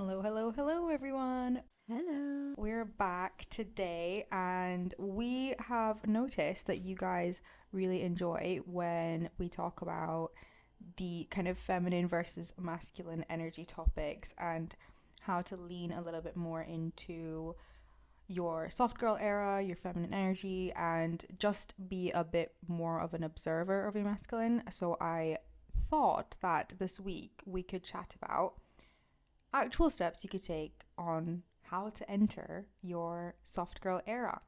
Hello, hello, hello, everyone. Hello. We're back today, and we have noticed that you guys really enjoy when we talk about the kind of feminine versus masculine energy topics and how to lean a little bit more into your soft girl era, your feminine energy, and just be a bit more of an observer of your masculine. So I thought that this week we could chat about actual steps you could take on how to enter your soft girl era.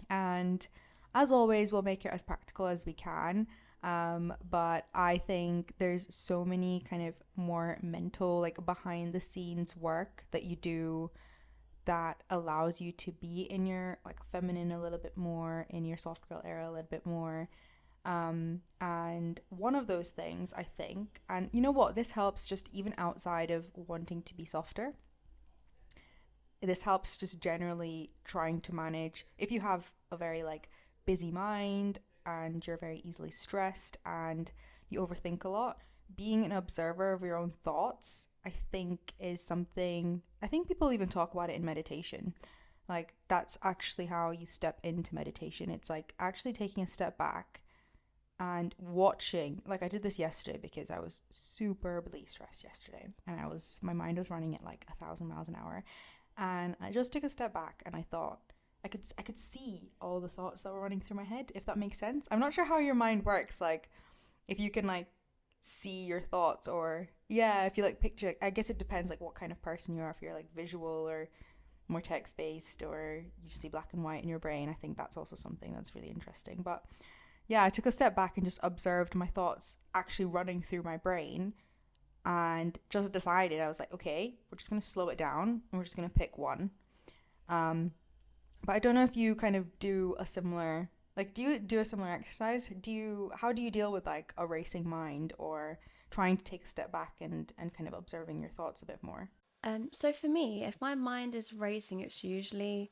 And as always, we'll make it as practical as we can. But I think there's so many kind of more mental, like behind the scenes work that you do that allows you to be in your like feminine a little bit more, in your soft girl era a little bit more. And one of those things, I think, and you know what, this helps just even outside of wanting to be softer. This helps just generally trying to manage if you have a very like busy mind and you're very easily stressed and you overthink a lot. Being an observer of your own thoughts, I think, is something I think people even talk about it in meditation. Like, that's actually how you step into meditation. It's like actually taking a step back and watching. Like, I did this yesterday because I was superbly stressed yesterday and my mind was running at like 1,000 miles an hour, and I just took a step back and I thought I could see all the thoughts that were running through my head, if that makes sense. I'm not sure how your mind works, like if you can like see your thoughts, or yeah, if you like picture. I guess it depends like what kind of person you are, if you're like visual or more text based, or you just see black and white in your brain. I think that's also something that's really interesting. But yeah, I took a step back and just observed my thoughts actually running through my brain, and just decided, I was like, okay, we're just going to slow it down and we're just going to pick one. Um, but I don't know if you kind of do a similar, like, do you do a similar exercise? How do you deal with like a racing mind, or trying to take a step back and kind of observing your thoughts a bit more? So for me, if my mind is racing, it's usually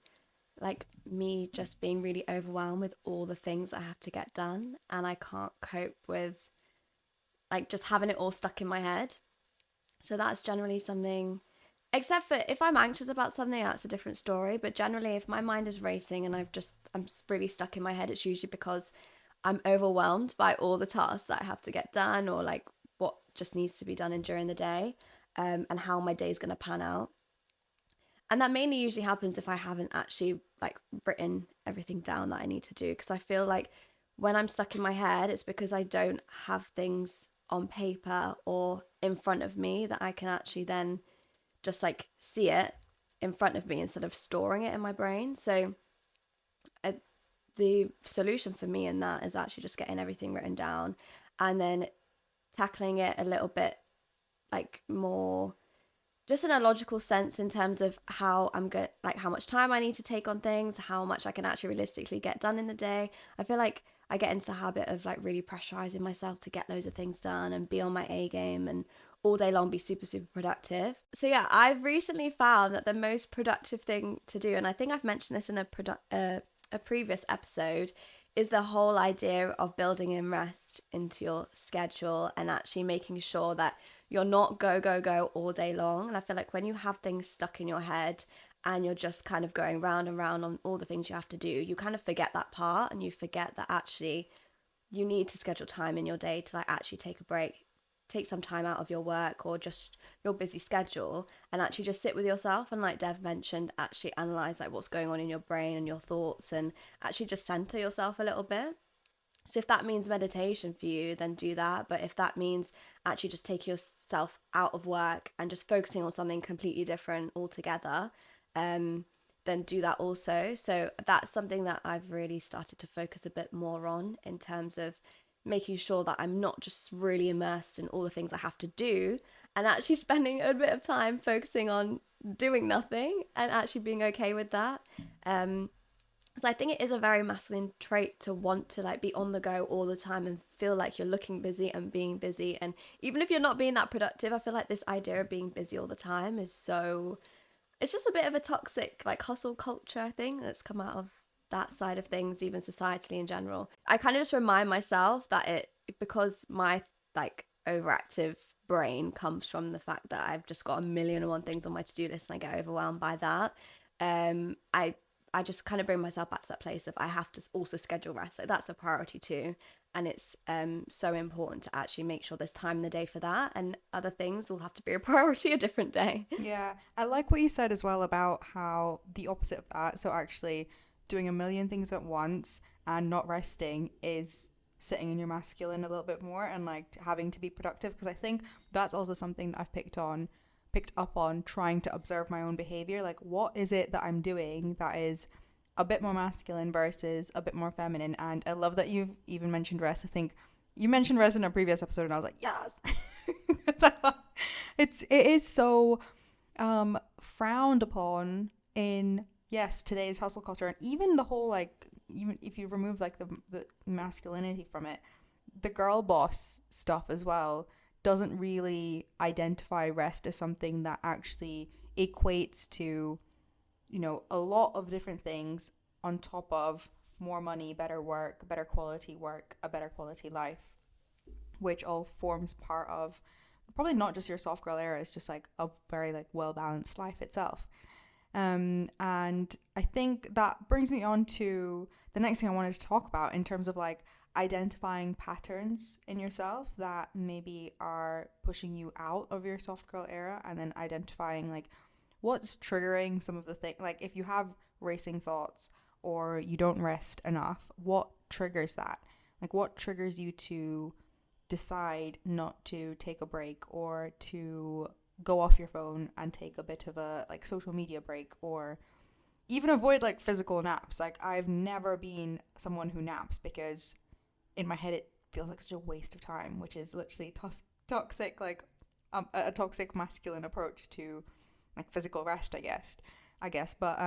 like me just being really overwhelmed with all the things I have to get done, and I can't cope with like just having it all stuck in my head. So that's generally something, except for if I'm anxious about something, that's a different story. But generally, if my mind is racing and I'm really stuck in my head, it's usually because I'm overwhelmed by all the tasks that I have to get done, or like what just needs to be done in during the day, and how my day is going to pan out. And that mainly usually happens if I haven't actually like written everything down that I need to do, because I feel like when I'm stuck in my head, it's because I don't have things on paper or in front of me that I can actually then just like see it in front of me instead of storing it in my brain. So uh, the solution for me in that is actually just getting everything written down, and then tackling it a little bit like more just in a logical sense, in terms of how I'm good, like how much time I need to take on things, how much I can actually realistically get done in the day. I feel like I get into the habit of like really pressurizing myself to get loads of things done and be on my A game and all day long be super, super productive. So yeah, I've recently found that the most productive thing to do, and I think I've mentioned this in a previous episode, is the whole idea of building in rest into your schedule and actually making sure that you're not go, go, go all day long. And I feel like when you have things stuck in your head and you're just kind of going round and round on all the things you have to do, you kind of forget that part, and you forget that actually you need to schedule time in your day to like actually take a break, take some time out of your work or just your busy schedule, and actually just sit with yourself and, like Dev mentioned, actually analyze like what's going on in your brain and your thoughts, and actually just center yourself a little bit. So if that means meditation for you, then do that. But if that means actually just taking yourself out of work and just focusing on something completely different altogether, um, then do that also. So that's something that I've really started to focus a bit more on, in terms of making sure that I'm not just really immersed in all the things I have to do, and actually spending a bit of time focusing on doing nothing and actually being okay with that. Um, because I think it is a very masculine trait to want to like be on the go all the time and feel like you're looking busy and being busy. And even if you're not being that productive, I feel like this idea of being busy all the time is so, it's just a bit of a toxic like hustle culture, I think, that's come out of that side of things, even societally in general. I kind of just remind myself that it, because my like overactive brain comes from the fact that I've just got a million and one things on my to-do list and I get overwhelmed by that. I just kind of bring myself back to that place of I have to also schedule rest. So that's a priority too. And it's so important to actually make sure there's time in the day for that. And other things will have to be a priority a different day. Yeah, I like what you said as well about how the opposite of that, so actually doing a million things at once and not resting, is sitting in your masculine a little bit more and like having to be productive, because I think that's also something that I've picked up on trying to observe my own behavior. Like, what is it that I'm doing that is a bit more masculine versus a bit more feminine? And I love that you've even mentioned rest. I think you mentioned rest in a previous episode and I was like, yes. It is so frowned upon in, yes, today's hustle culture, and even the whole, like, even if you remove like the masculinity from it, the girl boss stuff as well doesn't really identify rest as something that actually equates to, you know, a lot of different things on top of more money, better work, a better quality life, which all forms part of probably not just your soft girl era. It's just like a very like well balanced life itself. And I think that brings me on to the next thing I wanted to talk about in terms of like identifying patterns in yourself that maybe are pushing you out of your soft girl era, and then identifying like what's triggering some of the things. Like, if you have racing thoughts or you don't rest enough, what triggers that? Like, what triggers you to decide not to take a break, or to go off your phone and take a bit of a like social media break, or even avoid like physical naps? Like, I've never been someone who naps because in my head it feels like such a waste of time, which is literally toxic, like a toxic masculine approach to like physical rest, I guess. But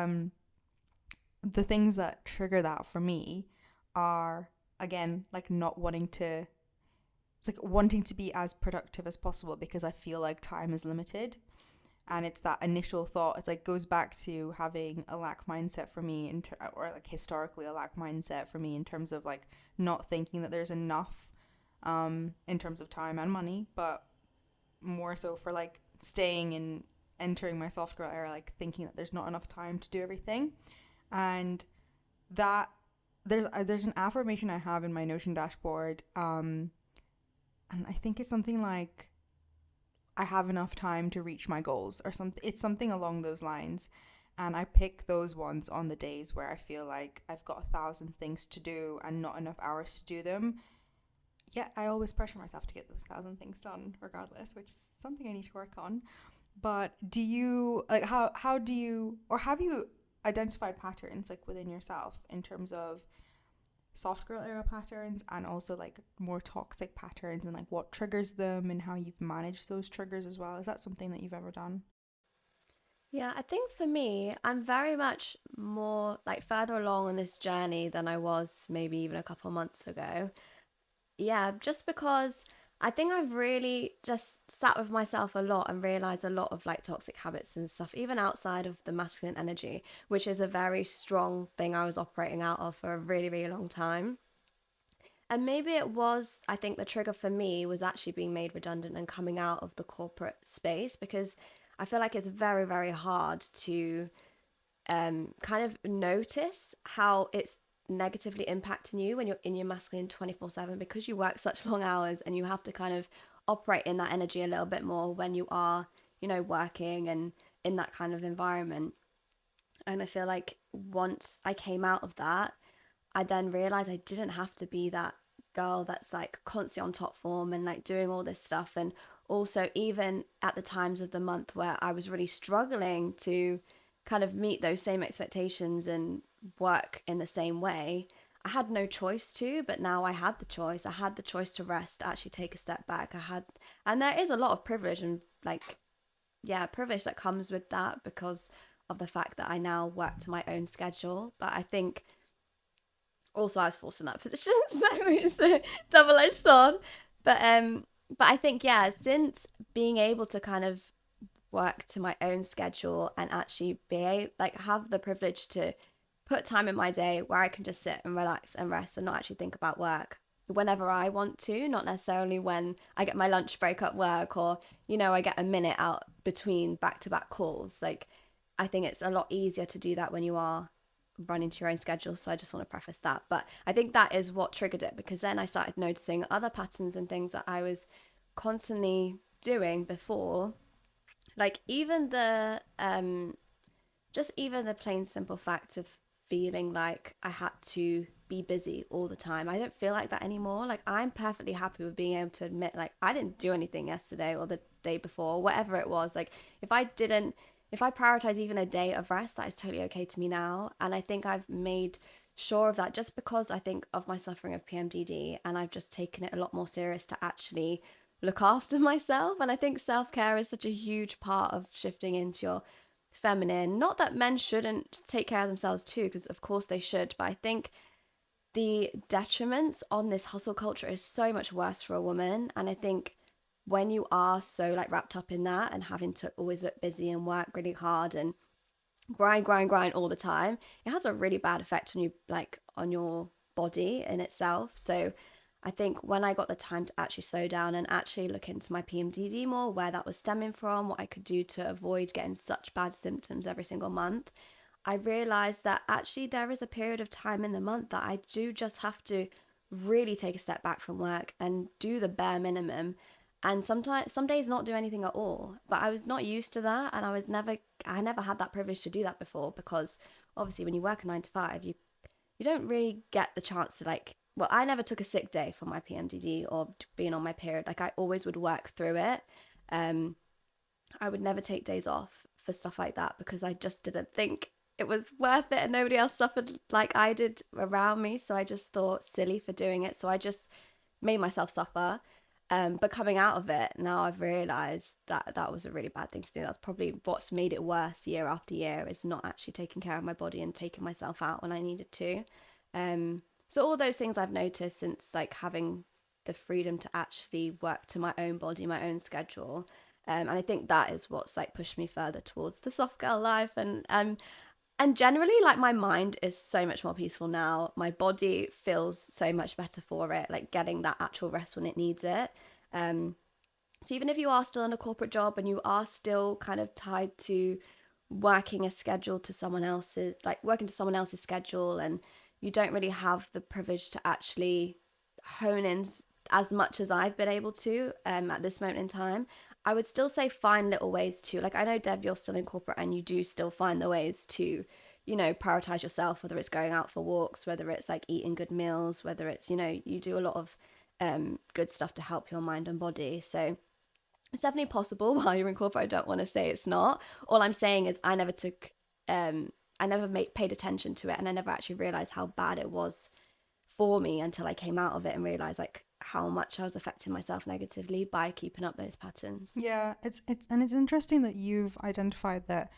the things that trigger that for me are, again, like not wanting to, it's like wanting to be as productive as possible because I feel like time is limited. And it's that initial thought. It's like goes back to having a lack mindset for me, or like historically a lack mindset for me in terms of like not thinking that there's enough in terms of time and money, but more so for like staying and entering my soft girl era, like thinking that there's not enough time to do everything. And that there's an affirmation I have in my Notion dashboard, and I think it's something like, I have enough time to reach my goals, or something. It's something along those lines. And I pick those ones on the days where I feel like I've got 1,000 things to do and not enough hours to do them. Yet I always pressure myself to get those 1,000 things done regardless, which is something I need to work on. But do you, like, how do you, or have you identified patterns like within yourself in terms of soft girl era patterns and also like more toxic patterns, and like what triggers them and how you've managed those triggers as well? Is that something that you've ever done? Yeah, I think for me, I'm very much more like further along on this journey than I was maybe even a couple of months ago. Yeah, just because I think I've really just sat with myself a lot and realized a lot of like toxic habits and stuff, even outside of the masculine energy, which is a very strong thing I was operating out of for a really, really long time. And maybe it was, I think the trigger for me was actually being made redundant and coming out of the corporate space, because I feel like it's very, very hard to kind of notice how it's negatively impacting you when you're in your masculine 24/7, because you work such long hours and you have to kind of operate in that energy a little bit more when you are, you know, working and in that kind of environment. And I feel like once I came out of that, I then realized I didn't have to be that girl that's like constantly on top form and like doing all this stuff. And also, even at the times of the month where I was really struggling to kind of meet those same expectations and work in the same way, I had no choice to, but now I had the choice. I had the choice to rest, actually take a step back. And there is a lot of privilege and like, yeah, privilege that comes with that because of the fact that I now work to my own schedule. But I think also I was forced in that position, so it's a double-edged sword. But I think, yeah, since being able to kind of work to my own schedule and actually like have the privilege to put time in my day where I can just sit and relax and rest and not actually think about work, whenever I want to, not necessarily when I get my lunch break at work, or, I get a minute out between back to back calls. Like, I think it's a lot easier to do that when you are running to your own schedule. So I just want to preface that. But I think that is what triggered it, because then I started noticing other patterns and things that I was constantly doing before. Like, even the plain simple fact of feeling like I had to be busy all the time. I don't feel like that anymore. Like, I'm perfectly happy with being able to admit, like, I didn't do anything yesterday or the day before, whatever it was. Like, if I prioritize even a day of rest, that is totally okay to me now. And I think I've made sure of that, just because I think of my suffering of PMDD, and I've just taken it a lot more serious to actually look after myself. And I think self-care is such a huge part of shifting into your feminine. Not that men shouldn't take care of themselves too, because of course they should, but I think the detriments on this hustle culture is so much worse for a woman. And I think when you are so like wrapped up in that and having to always look busy and work really hard and grind all the time, it has a really bad effect on you, like on your body in itself. So I think when I got the time to actually slow down and actually look into my PMDD more, where that was stemming from, what I could do to avoid getting such bad symptoms every single month, I realized that actually there is a period of time in the month that I do just have to really take a step back from work and do the bare minimum, and sometimes some days not do anything at all. But I was not used to that, and I never had that privilege to do that before, because obviously when you work a 9 to 5, you don't really get the chance to, like, well, I never took a sick day for my PMDD or being on my period. Like, I always would work through it. I would never take days off for stuff like that, because I just didn't think it was worth it, and nobody else suffered like I did around me. So I just thought silly for doing it. So I just made myself suffer. But coming out of it, now I've realised that that was a really bad thing to do. That's probably what's made it worse year after year, is not actually taking care of my body and taking myself out when I needed to. So all those things I've noticed since, like, having the freedom to actually work to my own body, my own schedule. And I think that is what's like pushed me further towards the soft girl life. And generally, like, my mind is so much more peaceful now. My body feels so much better for it, like getting that actual rest when it needs it. So even if you are still in a corporate job and you are still kind of tied to working a schedule to someone else's, like working to someone else's schedule, and you don't really have the privilege to actually hone in as much as I've been able to at this moment in time, I would still say find little ways to, like, I know, Deb, you're still in corporate and you do still find the ways to, prioritize yourself, whether it's going out for walks, whether it's like eating good meals, whether it's, you do a lot of good stuff to help your mind and body. So it's definitely possible while you're in corporate. I don't want to say it's not. All I'm saying is I never paid attention to it, and I never actually realized how bad it was for me until I came out of it and realized, like, how much I was affecting myself negatively by keeping up those patterns. Yeah, it's interesting that you've identified that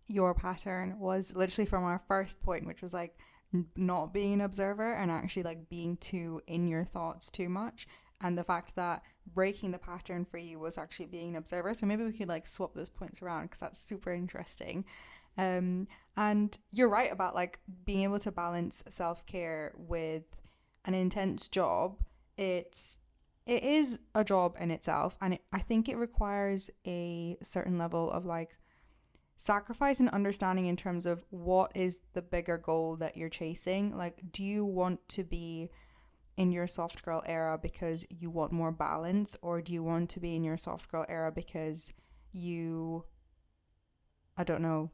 your pattern was literally from our first point, which was like not being an observer and actually like being too in your thoughts too much. And the fact that breaking the pattern for you was actually being an observer. So maybe we could like swap those points around, because that's super interesting. And you're right about like being able to balance self-care with an intense job. It is a job in itself, and I think it requires a certain level of like sacrifice and understanding in terms of what is the bigger goal that you're chasing. Like, do you want to be in your soft girl era because you want more balance, or do you want to be in your soft girl era because you, I don't know,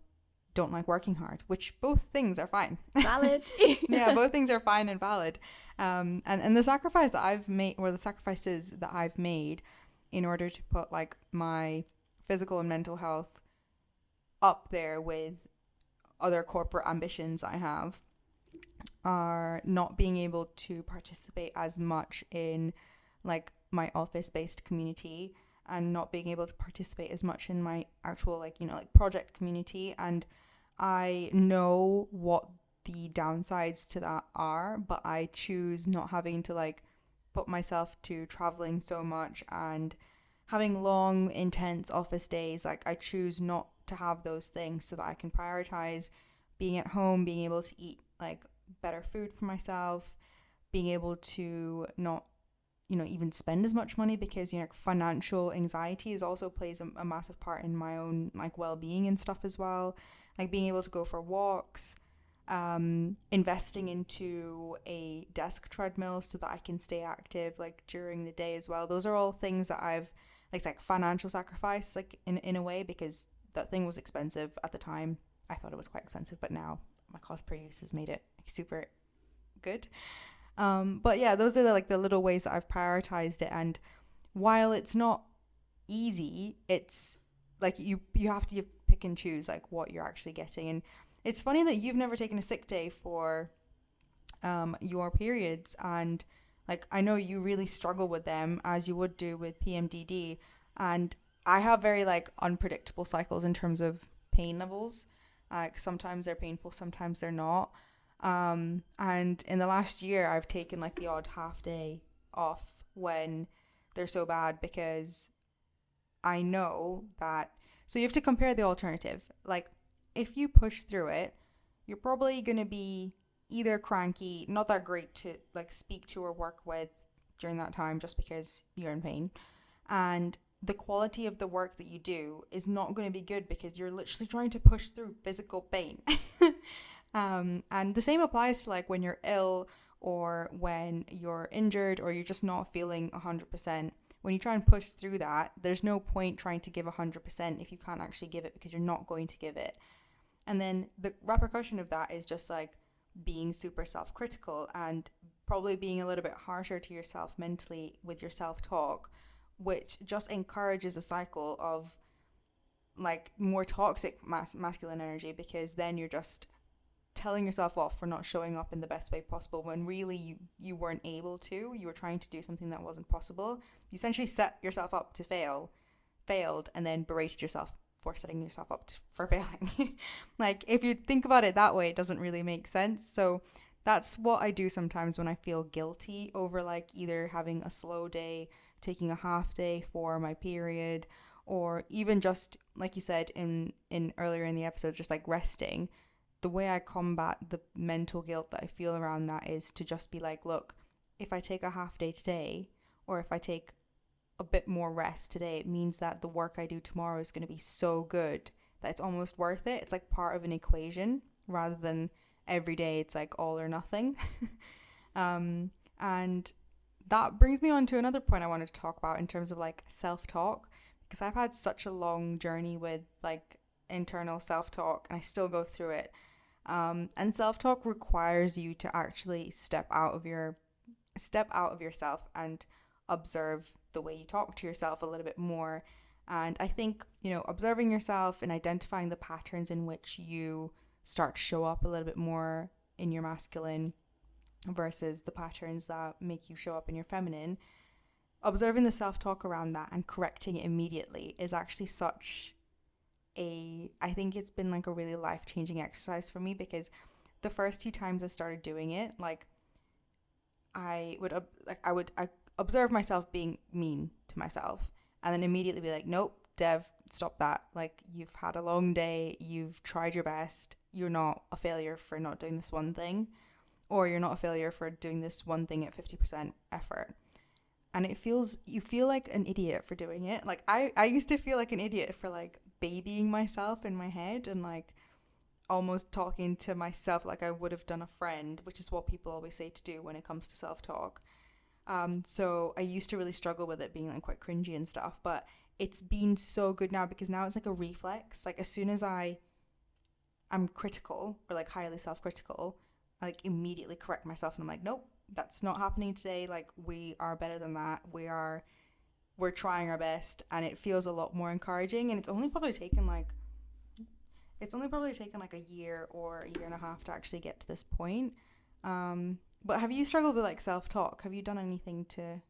don't like working hard, which both things are fine. Valid. Yeah, both things are fine and valid. And the sacrifice that I've made, or the sacrifices that I've made in order to put like my physical and mental health up there with other corporate ambitions I have, are not being able to participate as much in like my office-based community, and not being able to participate as much in my actual like project community. And I know what the downsides to that are, but I choose not having to like put myself to traveling so much and having long intense office days. Like, I choose not to have those things so that I can prioritize being at home, being able to eat like better food for myself, being able to not, even spend as much money, because, financial anxiety is also plays a massive part in my own like well-being and stuff as well. Like being able to go for walks, investing into a desk treadmill so that I can stay active like during the day as well. Those are all things that I've like, it's like financial sacrifice, like in a way, because that thing was expensive at the time. I thought it was quite expensive, but now my cost per use has made it super good. But yeah, those are like the little ways that I've prioritized it. And while it's not easy, it's like you have to pick and choose like what you're actually getting. And it's funny that you've never taken a sick day for your periods, and like I know you really struggle with them as you would do with PMDD, and I have very like unpredictable cycles in terms of pain levels. Sometimes they're painful, sometimes they're not. And in the last year, I've taken like the odd half day off when they're so bad, because I know that. So you have to compare the alternative. Like, if you push through it, you're probably going to be either cranky, not that great to like speak to or work with during that time just because you're in pain. And the quality of the work that you do is not going to be good because you're literally trying to push through physical pain. And the same applies to like when you're ill or when you're injured or you're just not feeling 100%. When you try and push through that, there's no point trying to give 100% if you can't actually give it, because you're not going to give it. And then the repercussion of that is just like being super self-critical and probably being a little bit harsher to yourself mentally with your self-talk, which just encourages a cycle of like more toxic masculine energy, because then you're just telling yourself off for not showing up in the best way possible when really you weren't able to. You were trying to do something that wasn't possible. You essentially set yourself up to failed, and then berated yourself for setting yourself up for failing. Like, if you think about it that way, it doesn't really make sense. So that's what I do sometimes when I feel guilty over like either having a slow day, taking a half day for my period, or even just like you said in earlier in the episode, just like resting. The way I combat the mental guilt that I feel around that is to just be like, look, if I take a half day today, or if I take a bit more rest today, it means that the work I do tomorrow is going to be so good that it's almost worth it. It's like part of an equation rather than every day it's like all or nothing. And that brings me on to another point I wanted to talk about in terms of like self-talk, because I've had such a long journey with like internal self-talk and I still go through it. And self-talk requires you to actually step out of yourself and observe the way you talk to yourself a little bit more. And I think, observing yourself and identifying the patterns in which you start to show up a little bit more in your masculine versus the patterns that make you show up in your feminine, observing the self-talk around that and correcting it immediately is actually I think it's been like a really life-changing exercise for me, because the first few times I started doing it, like I would observe myself being mean to myself and then immediately be like, nope, Dev, stop that. Like, you've had a long day, you've tried your best, you're not a failure for not doing this one thing, or you're not a failure for doing this one thing at 50% effort. And you feel like an idiot for doing it. Like I used to feel like an idiot for like babying myself in my head and like almost talking to myself like I would have done a friend, which is what people always say to do when it comes to self-talk. So I used to really struggle with it being like quite cringy and stuff, but it's been so good now, because now it's like a reflex. Like, as soon as I'm critical or like highly self-critical, I like immediately correct myself and I'm like, nope, that's not happening today. Like, we are better than that. We're trying our best, and it feels a lot more encouraging. And it's only probably taken like a year or a year and a half to actually get to this point. But have you struggled with like self-talk? Have you done anything to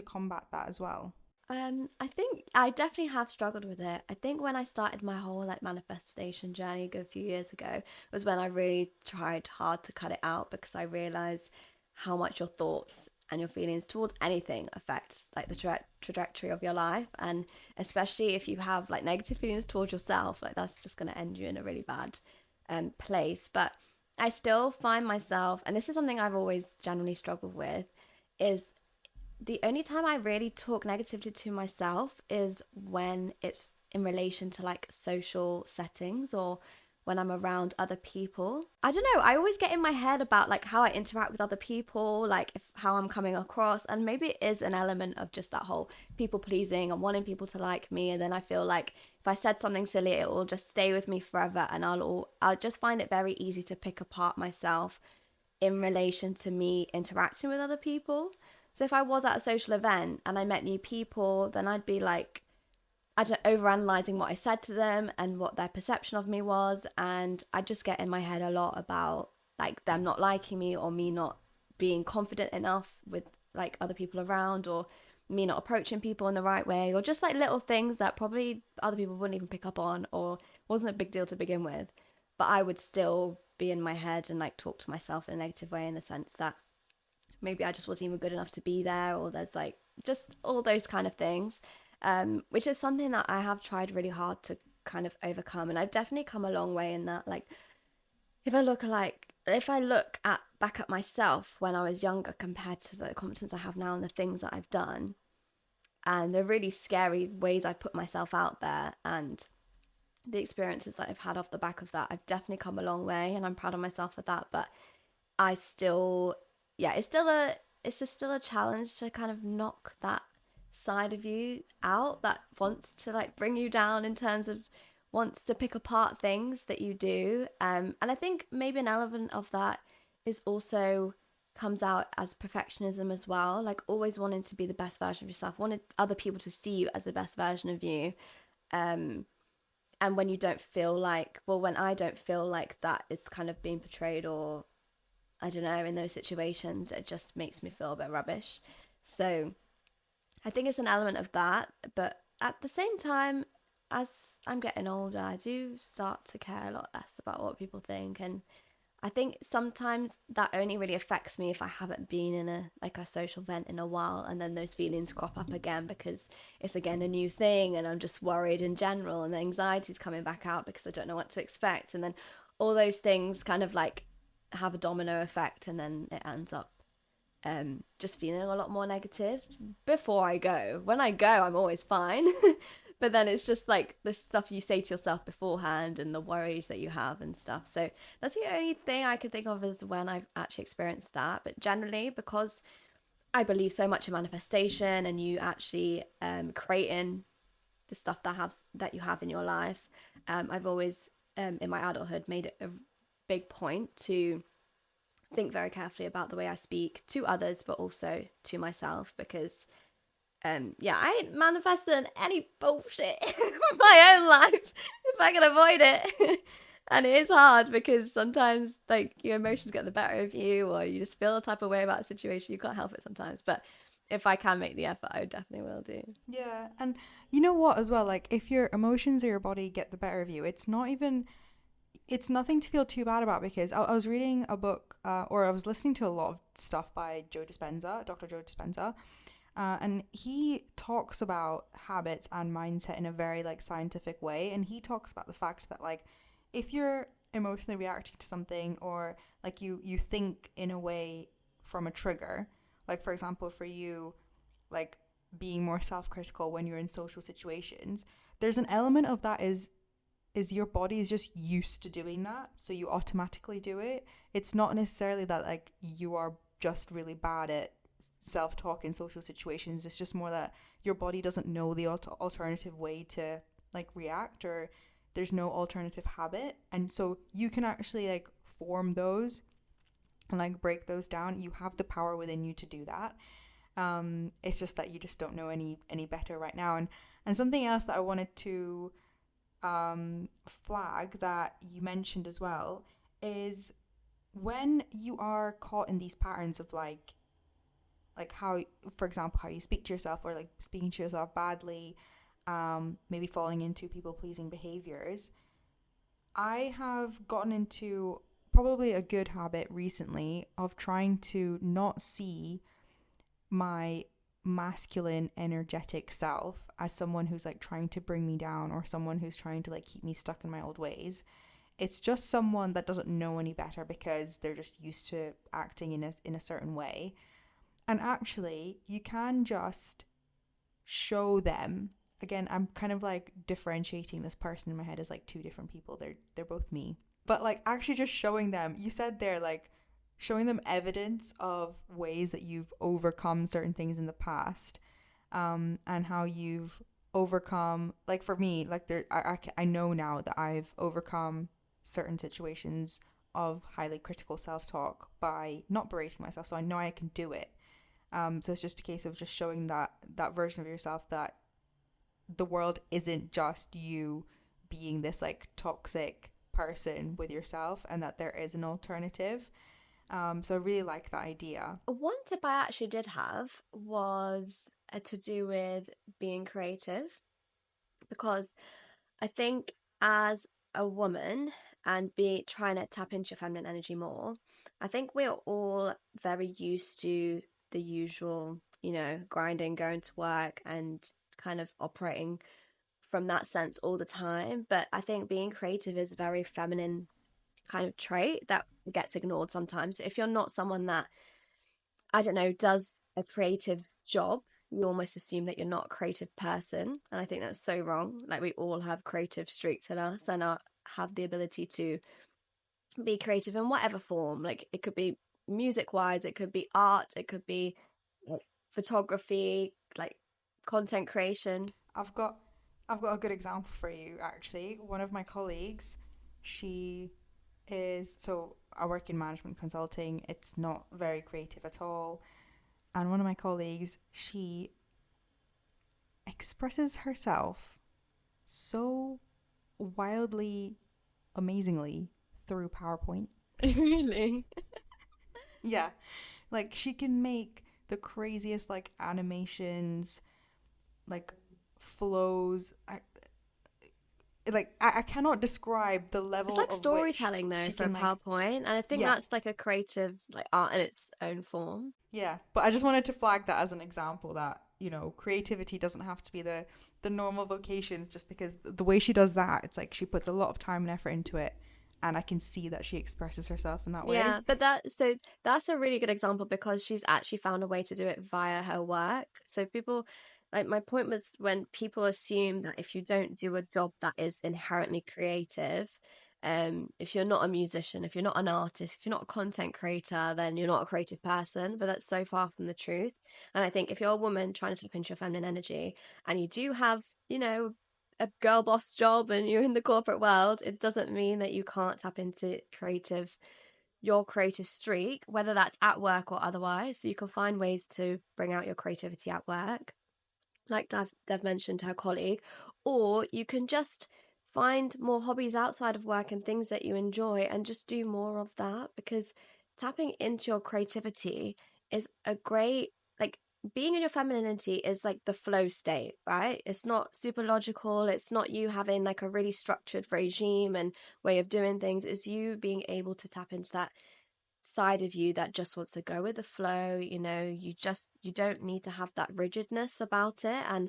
combat that as well? I think I definitely have struggled with it. I think when I started my whole like manifestation journey a good few years ago was when I really tried hard to cut it out, because I realized how much your thoughts and your feelings towards anything affects like the trajectory of your life, and especially if you have like negative feelings towards yourself, like that's just going to end you in a really bad place. But I still find myself, and this is something I've always generally struggled with, is the only time I really talk negatively to myself is when it's in relation to like social settings or when I'm around other people. I don't know, I always get in my head about like how I interact with other people, like if how I'm coming across, and maybe it is an element of just that whole people pleasing and wanting people to like me, and then I feel like if I said something silly it will just stay with me forever, and I'll just find it very easy to pick apart myself in relation to me interacting with other people. So if I was at a social event and I met new people, then I'd be like, I don't overanalyzing what I said to them and what their perception of me was, and I just get in my head a lot about like them not liking me or me not being confident enough with like other people around, or me not approaching people in the right way, or just like little things that probably other people wouldn't even pick up on or wasn't a big deal to begin with, but I would still be in my head and like talk to myself in a negative way, in the sense that maybe I just wasn't even good enough to be there, or there's like just all those kind of things, which is something that I have tried really hard to kind of overcome, and I've definitely come a long way in that. Like if I look at back at myself when I was younger compared to the confidence I have now and the things that I've done, and the really scary ways I put myself out there, and the experiences that I've had off the back of that, I've definitely come a long way, and I'm proud of myself for that. But I still, yeah, it's still a challenge to kind of knock that side of you out that wants to like bring you down, in terms of wants to pick apart things that you do. And I think maybe an element of that is also comes out as perfectionism as well, like always wanting to be the best version of yourself, wanted other people to see you as the best version of you. um and when you don't feel like, well, when I don't feel like that is kind of being portrayed, or I don't know, in those situations, it just makes me feel a bit rubbish. So I think it's an element of that. But at the same time, as I'm getting older, I do start to care a lot less about what people think. And I think sometimes that only really affects me if I haven't been in a social event in a while, and then those feelings crop up again because it's again a new thing, and I'm just worried in general, and the anxiety's coming back out because I don't know what to expect, and then all those things kind of like have a domino effect, and then it ends up just feeling a lot more negative before I go. When I go, I'm always fine. But then it's just like the stuff you say to yourself beforehand and the worries that you have and stuff. So that's the only thing I can think of is when I've actually experienced that. But generally, because I believe so much in manifestation and you actually creating the stuff that you have in your life, I've always in my adulthood made it a big point to think very carefully about the way I speak to others, but also to myself, because yeah, I ain't manifesting any bullshit in my own life if I can avoid it. And it is hard because sometimes like your emotions get the better of you, or you just feel a type of way about a situation. You can't help it sometimes. But if I can make the effort, I definitely will do. Yeah, and you know what as well, like if your emotions or your body get the better of you, it's nothing to feel too bad about, because I was reading a book, or I was listening to a lot of stuff by Dr. Joe Dispenza, and he talks about habits and mindset in a very like scientific way, and he talks about the fact that like if you're emotionally reacting to something, or like you think in a way from a trigger, like for example for you, like being more self-critical when you're in social situations, there's an element of that is your body is just used to doing that, so you automatically do it. It's not necessarily that like you are just really bad at self-talk in social situations. It's just more that your body doesn't know the alternative way to like react, or there's no alternative habit, and so you can actually like form those and like break those down. You have the power within you to do that. It's just that you just don't know any better right now. And something else that I wanted to flag that you mentioned as well is when you are caught in these patterns of like how, for example, how you speak to yourself, or like speaking to yourself badly, maybe falling into people pleasing behaviors. I have gotten into probably a good habit recently of trying to not see my masculine energetic self as someone who's like trying to bring me down, or someone who's trying to like keep me stuck in my old ways. it's just someone that doesn't know any better because they're just used to acting in a certain way. And actually, you can just show them. Again, I'm kind of like differentiating this person in my head as like two different people. They're both me. But like actually just showing them. You said there like showing them evidence of ways that you've overcome certain things in the past, and how you've overcome, like for me, like I know now that I've overcome certain situations of highly critical self-talk by not berating myself, so I know I can do it. So it's just a case of just showing that version of yourself that the world isn't just you being this like toxic person with yourself, and that there is an alternative. So I really like that idea. One tip I actually did have was to do with being creative, because I think as a woman and be trying to tap into your feminine energy more, I think we're all very used to the usual, grinding, going to work and kind of operating from that sense all the time. But I think being creative is a very feminine kind of trait that gets ignored sometimes. If you're not someone that, I don't know, does a creative job, you almost assume that you're not a creative person. And I think that's so wrong. Like, we all have creative streaks in us and have the ability to be creative in whatever form. Like, it could be music wise, it could be art, it could be like photography, like content creation. I've got I've got a good example for you actually. One of my colleagues, she is, so I work in management consulting. It's not very creative at all. And one of my colleagues, she expresses herself so wildly amazingly through PowerPoint. Really? Yeah. Like she can make the craziest like animations, like flows. I cannot describe the It's level like of which storytelling though she for a can like. PowerPoint, and I think Yeah, that's like a creative like art in its own form. yeah. But I just wanted to flag that as an example that, creativity doesn't have to be the normal vocations, just because the way she does that, it's like she puts a lot of time and effort into it, and I can see that she expresses herself in that way. Yeah, but that's a really good example because she's actually found a way to do it via her work. So people, like, my point was, when people assume that if you don't do a job that is inherently creative, if you're not a musician, if you're not an artist, if you're not a content creator, then you're not a creative person. But that's so far from the truth. And I think if you're a woman trying to tap into your feminine energy and you do have, a girl boss job and you're in the corporate world, it doesn't mean that you can't tap into your creative streak, whether that's at work or otherwise. So you can find ways to bring out your creativity at work, like Dev mentioned, her colleague, or you can just find more hobbies outside of work and things that you enjoy and just do more of that, because tapping into your creativity is a great, like, being in your femininity is like the flow state, right? It's not super logical. It's not you having like a really structured regime and way of doing things. It's you being able to tap into that side of you that just wants to go with the flow. You don't need to have that rigidness about it.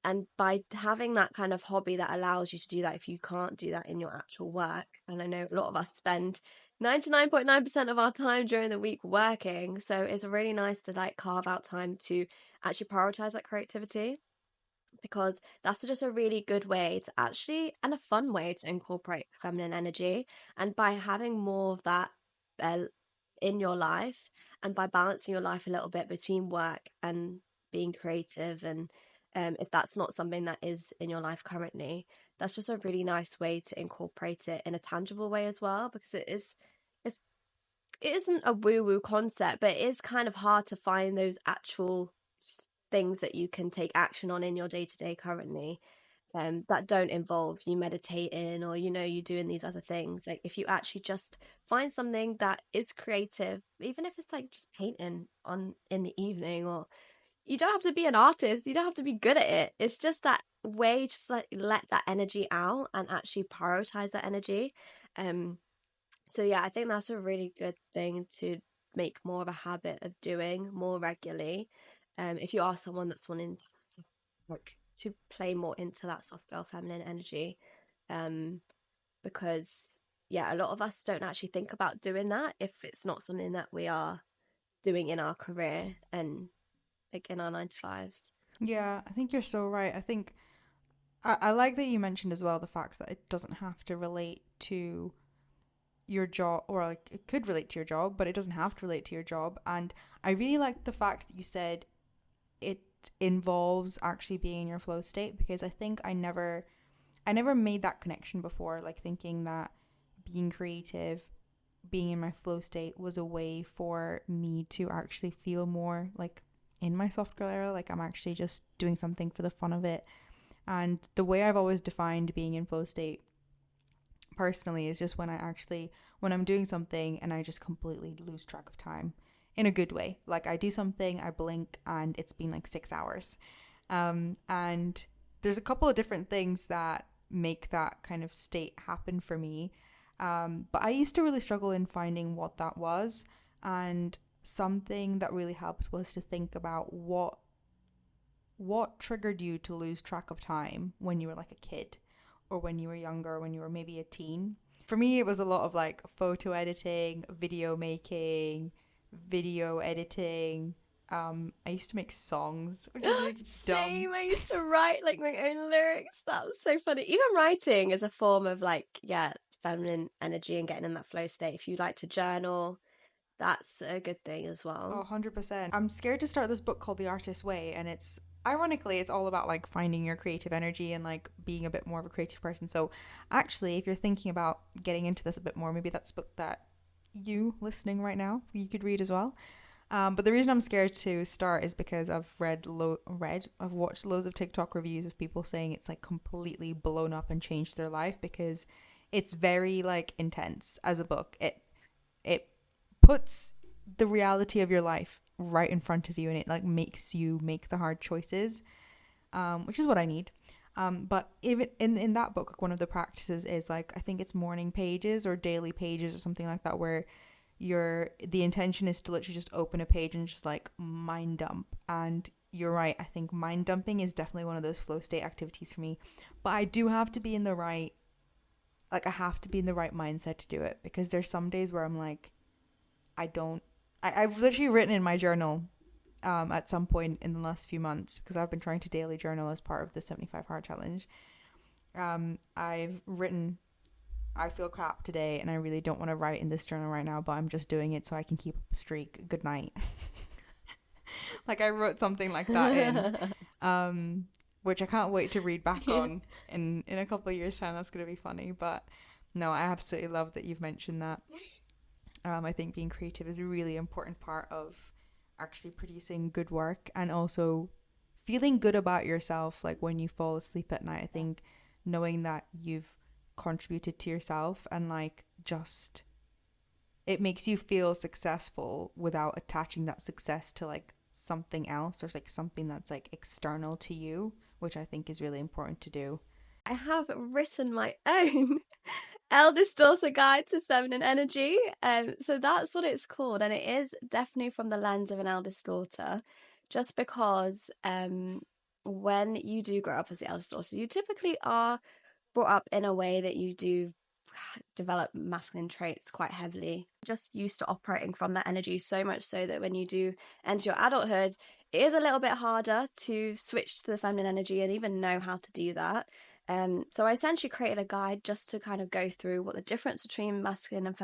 And by having that kind of hobby that allows you to do that, if you can't do that in your actual work, and I know a lot of us spend 99.9% of our time during the week working, so it's really nice to like carve out time to actually prioritize that creativity, because that's just a really good way to actually, and a fun way to incorporate feminine energy. And by having more of that uh, in your life, and by balancing your life a little bit between work and being creative, and if that's not something that is in your life currently, that's just a really nice way to incorporate it in a tangible way as well, because it's it isn't a woo woo concept, but it is kind of hard to find those actual things that you can take action on in your day to day currently, that don't involve you meditating or you doing these other things. Like, if you actually just find something that is creative, even if it's like just painting on in the evening, or you don't have to be an artist, you don't have to be good at it. It's just that way, just like let that energy out and actually prioritize that energy. Um, so yeah, I think that's a really good thing to make more of a habit of doing more regularly. If you are someone that's wanting like to play more into that soft girl feminine energy. Um, because yeah, a lot of us don't actually think about doing that if it's not something that we are doing in our career and like in our 9 to 5s. Yeah, I think you're so right. I think I like that you mentioned as well the fact that it doesn't have to relate to your job, or like it could relate to your job, but it doesn't have to relate to your job. And I really like the fact that you said it involves actually being in your flow state, because I think I never made that connection before, like thinking that being creative, being in my flow state was a way for me to actually feel more like in my soft girl era, like I'm actually just doing something for the fun of it. And the way I've always defined being in flow state personally is just when I'm doing something and I just completely lose track of time in a good way. Like I do something, I blink, and it's been like 6 hours. And there's a couple of different things that make that kind of state happen for me. But I used to really struggle in finding what that was. And something that really helped was to think about what triggered you to lose track of time when you were like a kid, or when you were younger, when you were maybe a teen. For me, it was a lot of like photo editing, video making, video editing. I used to make songs, which is really dumb. Same. I used to write like my own lyrics. That was so funny. Even writing is a form of like, yeah, feminine energy and getting in that flow state. If you like to journal, that's a good thing as Oh, well. 100%. I'm scared to start this book called The Artist's Way, and it's ironically it's all about like finding your creative energy and like being a bit more of a creative person. So, actually, if you're thinking about getting into this a bit more, maybe that's a book that you listening right now you could read as well. But the reason I'm scared to start is because I've watched loads of TikTok reviews of people saying it's like completely blown up and changed their life, because it's very like intense as a book. It puts the reality of your life right in front of you, and it like makes you make the hard choices, which is what I need. But even in that book, like, one of the practices is like, I think it's morning pages or daily pages or something like that, where the intention is to literally just open a page and just like mind dump. And you're right, I think mind dumping is definitely one of those flow state activities for me. But I do have to be in the right, like I have to be in the right mindset to do it, because there's some days where I'm like, I've literally written in my journal at some point in the last few months, because I've been trying to daily journal as part of the 75 hard challenge. I've written, I feel crap today and I really don't want to write in this journal right now, but I'm just doing it so I can keep up a streak. Good night. Like I wrote something like that in, which I can't wait to read back on in a couple of years' time. That's going to be funny. But no, I absolutely love that you've mentioned that. I think being creative is a really important part of actually producing good work, and also feeling good about yourself. Like when you fall asleep at night, I think knowing that you've contributed to yourself, and like just it makes you feel successful without attaching that success to like something else, or like something that's like external to you, which I think is really important to do. I have written my own eldest daughter guide to feminine energy. So that's what it's called, and it is definitely from the lens of an eldest daughter, just because when you do grow up as the eldest daughter, you typically are brought up in a way that you do develop masculine traits quite heavily, just used to operating from that energy, so much so that when you do enter your adulthood, it is a little bit harder to switch to the feminine energy and even know how to do that. So I essentially created a guide just to kind of go through what the difference between masculine and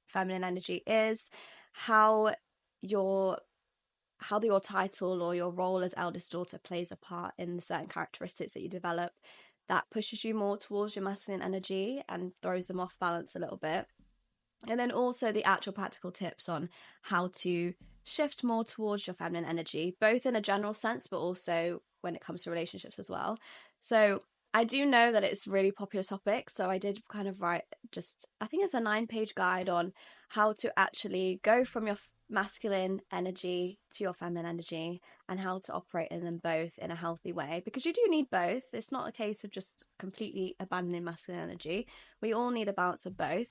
feminine energy is, how your your title or your role as eldest daughter plays a part in the certain characteristics that you develop that pushes you more towards your masculine energy and throws them off balance a little bit. And then also the actual practical tips on how to shift more towards your feminine energy, both in a general sense, but also when it comes to relationships as well. So I do know that it's a really popular topic. So I did kind of write just, I think it's a 9 page guide on how to actually go from your masculine energy to your feminine energy and how to operate in them both in a healthy way, because you do need both. It's not a case of just completely abandoning masculine energy. We all need a balance of both.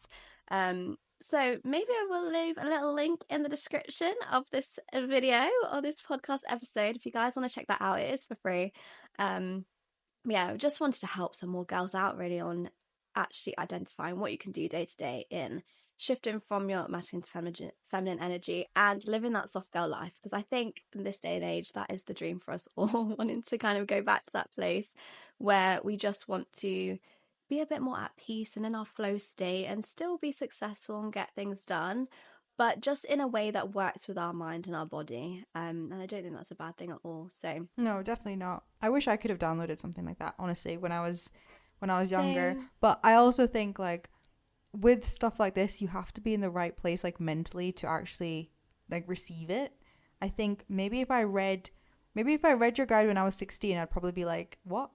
So maybe I will leave a little link in the description of this video or this podcast episode if you guys want to check that out. It is for free. Yeah, I just wanted to help some more girls out really on actually identifying what you can do day to day in shifting from your masculine to feminine energy and living that soft girl life. Because I think in this day and age, that is the dream for us all, wanting to kind of go back to that place where we just want to be a bit more at peace and in our flow state and still be successful and get things done, but just in a way that works with our mind and our body. And I don't think that's a bad thing at all. So No, definitely not. I wish I could have downloaded something like that, honestly, when I was younger. same. But I also think like with stuff like this, you have to be in the right place like mentally to actually like receive it. I think maybe if I read your guide when I was 16, I'd probably be like, "What?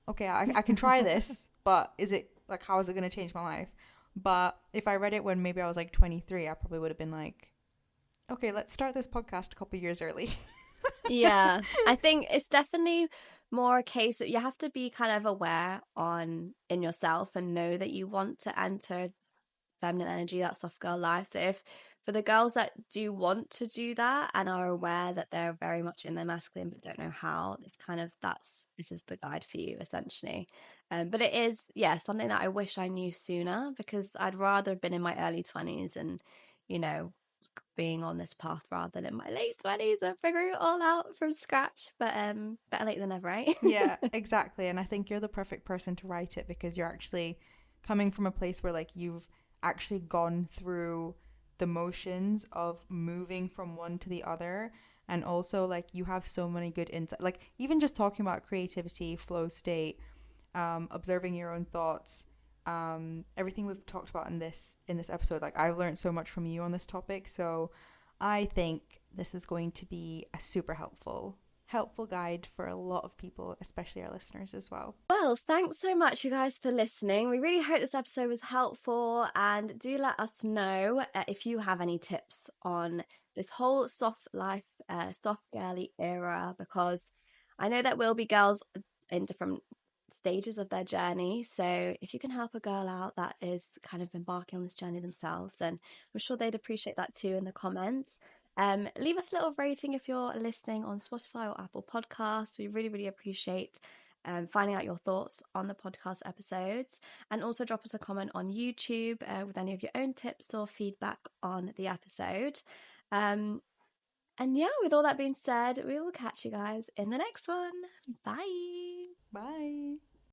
Okay, I can try this, but is it like how is it going to change my life?" But if I read it when maybe I was like 23, I probably would have been like, "Okay, let's start this podcast a couple years early." Yeah, I think it's definitely more a case that you have to be kind of aware on in yourself and know that you want to enter feminine energy, that soft girl life. So if for the girls that do want to do that and are aware that they're very much in their masculine but don't know how, it's kind of this is the guide for you essentially. But it is, yeah, something that I wish I knew sooner because I'd rather have been in my early 20s and, you know, being on this path rather than in my late 20s and figuring it all out from scratch. But better late than never, right? Yeah, exactly. And I think you're the perfect person to write it because you're actually coming from a place where like you've actually gone through the motions of moving from one to the other, and also like you have so many good insight, like even just talking about creativity, flow state, observing your own thoughts, everything we've talked about in this episode. Like I've learned so much from you on this topic, so I think this is going to be a super helpful guide for a lot of people, especially our listeners as well. Well, thanks so much, you guys, for listening. We really hope this episode was helpful, and do let us know if you have any tips on this whole soft life, soft girly era, because I know that will be girls in different stages of their journey. So if you can help a girl out that is kind of embarking on this journey themselves, then I'm sure they'd appreciate that too in the comments. Leave us a little rating if you're listening on Spotify or Apple Podcasts. We really, really appreciate finding out your thoughts on the podcast episodes, and also drop us a comment on YouTube with any of your own tips or feedback on the episode. And yeah, with all that being said, we will catch you guys in the next one. Bye. Bye.